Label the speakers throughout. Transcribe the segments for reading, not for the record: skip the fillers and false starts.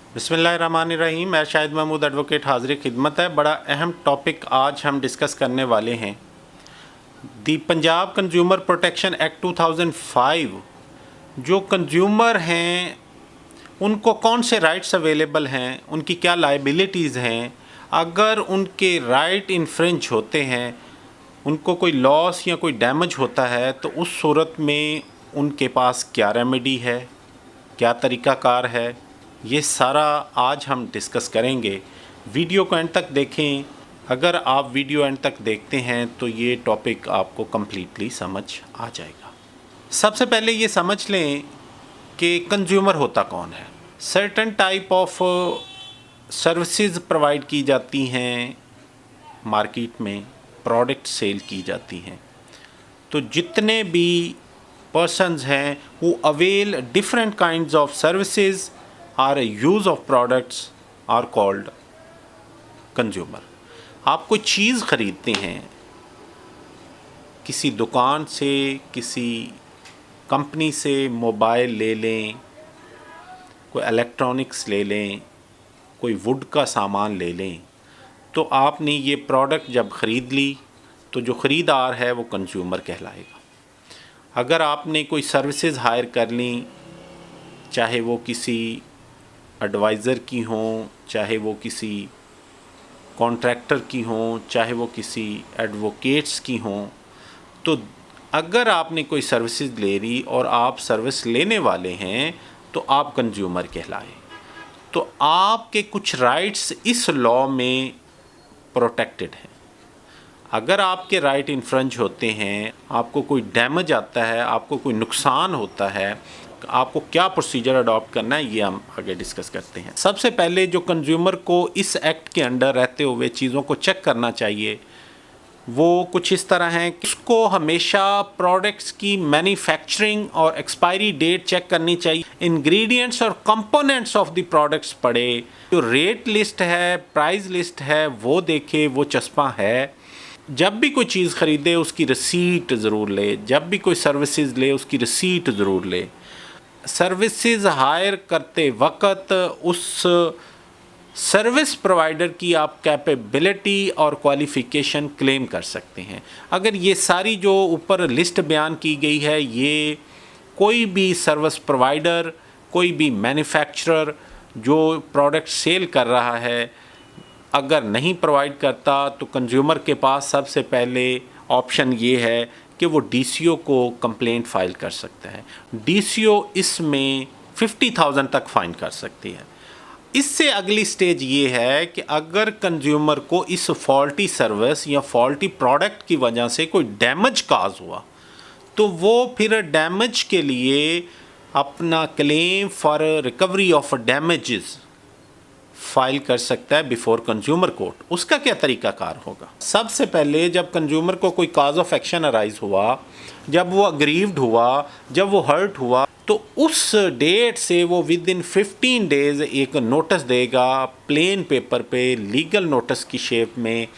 Speaker 1: बिस्मिल्लाहिर्रहमानिर्रहीम। मैं शाहिद महमूद एडवोकेट हाज़िर खिदमत है। बड़ा अहम टॉपिक आज हम डिस्कस करने वाले हैं। दी पंजाब कंज्यूमर प्रोटेक्शन एक्ट 2005 जो कंज्यूमर हैं उनको कौन से राइट्स अवेलेबल हैं, उनकी क्या लायबिलिटीज़ हैं, अगर उनके राइट इन्फ्रिंज होते हैं, उनको कोई लॉस या कोई डैमेज होता है तो उस सूरत में उनके पास क्या रेमेडी है, क्या तरीक़ाकार है, ये सारा आज हम डिस्कस करेंगे। वीडियो को एंड तक देखें। अगर आप वीडियो एंड तक देखते हैं तो ये टॉपिक आपको कम्प्लीटली समझ आ जाएगा। सबसे पहले ये समझ लें कि कंज्यूमर होता कौन है। Certain type of services provide की जाती हैं, मार्केट में प्रोडक्ट सेल की जाती हैं। तो जितने भी पर्सन्स हैं who avail different kinds of services or use of products are called consumer। आप कोई चीज़ ख़रीदते हैं किसी दुकान से, किसी कंपनी से, मोबाइल ले लें, कोई इलेक्ट्रॉनिक्स ले लें, कोई वुड का सामान ले लें, तो आपने ये प्रोडक्ट जब ख़रीद ली तो जो ख़रीदार है वो कंज्यूमर कहलाएगा। अगर आपने कोई सर्विसेज हायर कर ली, चाहे वो किसी एडवाइज़र की हों, चाहे वो किसी कॉन्ट्रैक्टर की हों, चाहे वो किसी एडवोकेट्स की हों, तो अगर आपने कोई सर्विसेज ले ली और आप सर्विस लेने वाले हैं तो आप कंज्यूमर कहलाए। तो आपके कुछ राइट्स इस लॉ में प्रोटेक्टेड हैं। अगर आपके राइट इन्फ्रिंज होते हैं, आपको कोई डैमेज आता है, आपको कोई नुकसान होता है, आपको क्या प्रोसीजर अडॉप्ट करना है ये हम आगे डिस्कस करते हैं। सबसे पहले जो कंज्यूमर को इस एक्ट के अंडर रहते हुए चीज़ों को चेक करना चाहिए वो कुछ इस तरह हैं कि उसको हमेशा प्रोडक्ट्स की मैन्युफैक्चरिंग और एक्सपायरी डेट चेक करनी चाहिए। इंग्रेडिएंट्स और कंपोनेंट्स ऑफ द प्रोडक्ट्स पढ़े, जो रेट लिस्ट है, प्राइस लिस्ट है वो देखे, वो चस्पा है। जब भी कोई चीज़ ख़रीदे उसकी रसीट ज़रूर ले, जब भी कोई सर्विसेज ले उसकी रसीट ज़रूर ले। सर्विसेज हायर करते वक्त उस सर्विस प्रोवाइडर की आप कैपेबिलिटी और क्वालिफ़िकेशन क्लेम कर सकते हैं। अगर ये सारी जो ऊपर लिस्ट बयान की गई है, ये कोई भी सर्विस प्रोवाइडर, कोई भी मैन्युफैक्चरर जो प्रोडक्ट सेल कर रहा है अगर नहीं प्रोवाइड करता तो कंज्यूमर के पास सबसे पहले ऑप्शन ये है कि वो डीसीओ को कंप्लेंट फ़ाइल कर सकता है। डीसीओ इसमें 50,000 तक फ़ाइन कर सकती है। इससे अगली स्टेज ये है कि अगर कंज्यूमर को इस फॉल्टी सर्विस या फॉल्टी प्रोडक्ट की वजह से कोई डैमेज काज हुआ तो वो फिर डैमेज के लिए अपना claim for recovery of damages file कर सकता है बिफोर कंज्यूमर कोर्ट। उसका क्या तरीक़ाकार होगा? सबसे पहले जब कंज्यूमर को कोई काज ऑफ एक्शन अराइज हुआ, जब वो अग्रीव्ड हुआ, जब वो हर्ट हुआ, तो उस डेट से वो विद इन 15 डेज़ एक नोटिस देगा प्लेन पेपर पे, लीगल नोटिस की शेप में,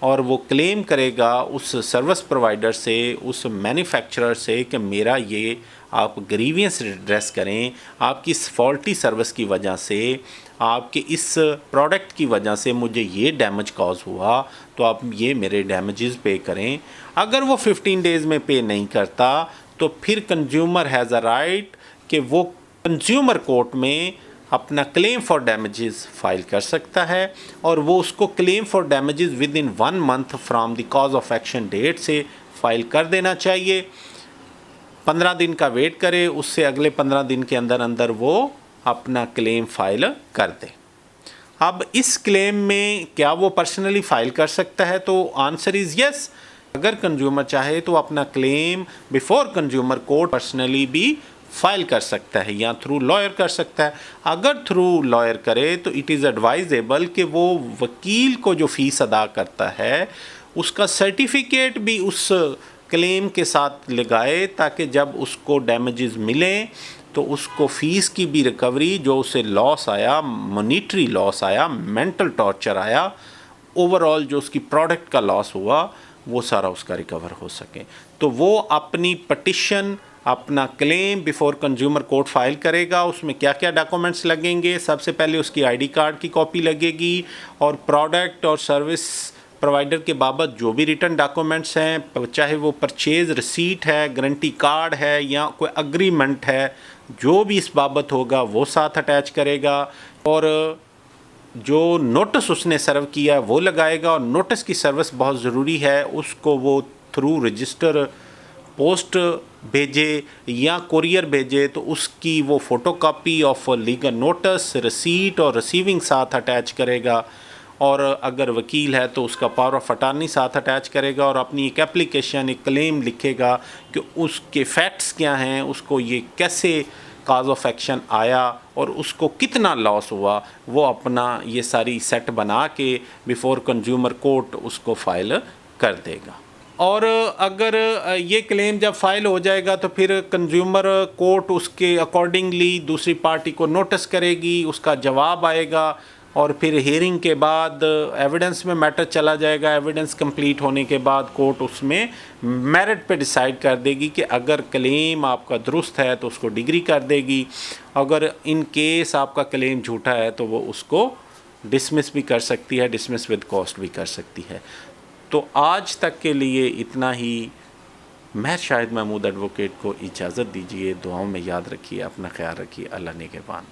Speaker 1: और वो क्लेम करेगा उस सर्विस प्रोवाइडर से, उस मैन्युफैक्चरर से कि मेरा ये आप ग्रीवियंस रिड्रेस करें, आपकी इस फॉल्टी सर्विस की वजह से, आपके इस प्रोडक्ट की वजह से मुझे ये डैमेज कॉज हुआ, तो आप ये मेरे डैमेजेस पे करें। अगर वो 15 डेज़ में पे नहीं करता तो फिर कंज्यूमर हैज़ अ राइट कि वो कंज्यूमर कोर्ट में अपना क्लेम फॉर डैमेजेस फाइल कर सकता है, और वो उसको claim for damages with in 1 month from the cause of action date से फाइल कर देना चाहिए। 15 दिन का वेट करे, उससे अगले 15 दिन के अंदर अंदर वो अपना क्लेम फाइल कर दे। अब इस क्लेम में क्या वो पर्सनली फ़ाइल कर सकता है? तो आंसर इज़ यस। अगर कंज्यूमर चाहे तो अपना claim before consumer court personally भी फाइल कर सकता है या थ्रू लॉयर कर सकता है। अगर थ्रू लॉयर करे तो इट इज़ एडवाइजेबल कि वो वकील को जो फ़ीस अदा करता है उसका सर्टिफिकेट भी उस क्लेम के साथ लगाए, ताकि जब उसको डैमेजेस मिलें तो उसको फ़ीस की भी रिकवरी, जो उसे लॉस आया, मॉनिटरी लॉस आया, मेंटल टॉर्चर आया, ओवरऑल जो उसकी प्रोडक्ट का लॉस हुआ, वो सारा उसका रिकवर हो सके। तो वो अपनी पटिशन अपना claim before consumer court file करेगा। उसमें क्या क्या डॉक्यूमेंट्स लगेंगे? सबसे पहले उसकी आईडी कार्ड की कॉपी लगेगी और प्रोडक्ट और सर्विस प्रोवाइडर के बाबत जो भी रिटर्न डॉक्यूमेंट्स हैं, चाहे वो परचेज रिसीट है, गारंटी कार्ड है या कोई अग्रीमेंट है, जो भी इस बाबत होगा वो साथ अटैच करेगा। और जो नोटिस उसने सर्व किया है वो लगाएगा। और नोटिस की सर्विस बहुत ज़रूरी है, उसको वो थ्रू रजिस्टर पोस्ट भेजे या कुरियर भेजे तो उसकी वो photocopy of legal notice, receipt और रिसीविंग साथ अटैच करेगा। और अगर वकील है तो उसका पावर ऑफ अटॉर्नी साथ अटैच करेगा और अपनी एक एप्लीकेशन, एक क्लेम लिखेगा कि उसके फैक्ट्स क्या हैं, उसको ये कैसे काज ऑफ एक्शन आया और उसको कितना लॉस हुआ, वो अपना ये सारी सेट बना के बिफोर कंज्यूमर कोर्ट उसको फाइल कर देगा। और अगर ये क्लेम जब फाइल हो जाएगा तो फिर कंज्यूमर कोर्ट उसके अकॉर्डिंगली दूसरी पार्टी को नोटिस करेगी, उसका जवाब आएगा और फिर हियरिंग के बाद एविडेंस में मैटर चला जाएगा। एविडेंस कंप्लीट होने के बाद कोर्ट उसमें मेरिट पे डिसाइड कर देगी कि अगर क्लेम आपका दुरुस्त है तो उसको डिग्री कर देगी, अगर इन केस आपका क्लेम झूठा है तो वो उसको डिसमिस भी कर सकती है, डिसमिस विद कॉस्ट भी कर सकती है। तो आज तक के लिए इतना ही। मैं शाहिद महमूद एडवोकेट को इजाज़त दीजिए। दुआओं में याद रखिए, अपना ख्याल रखिए। अल्लाह निगहबान।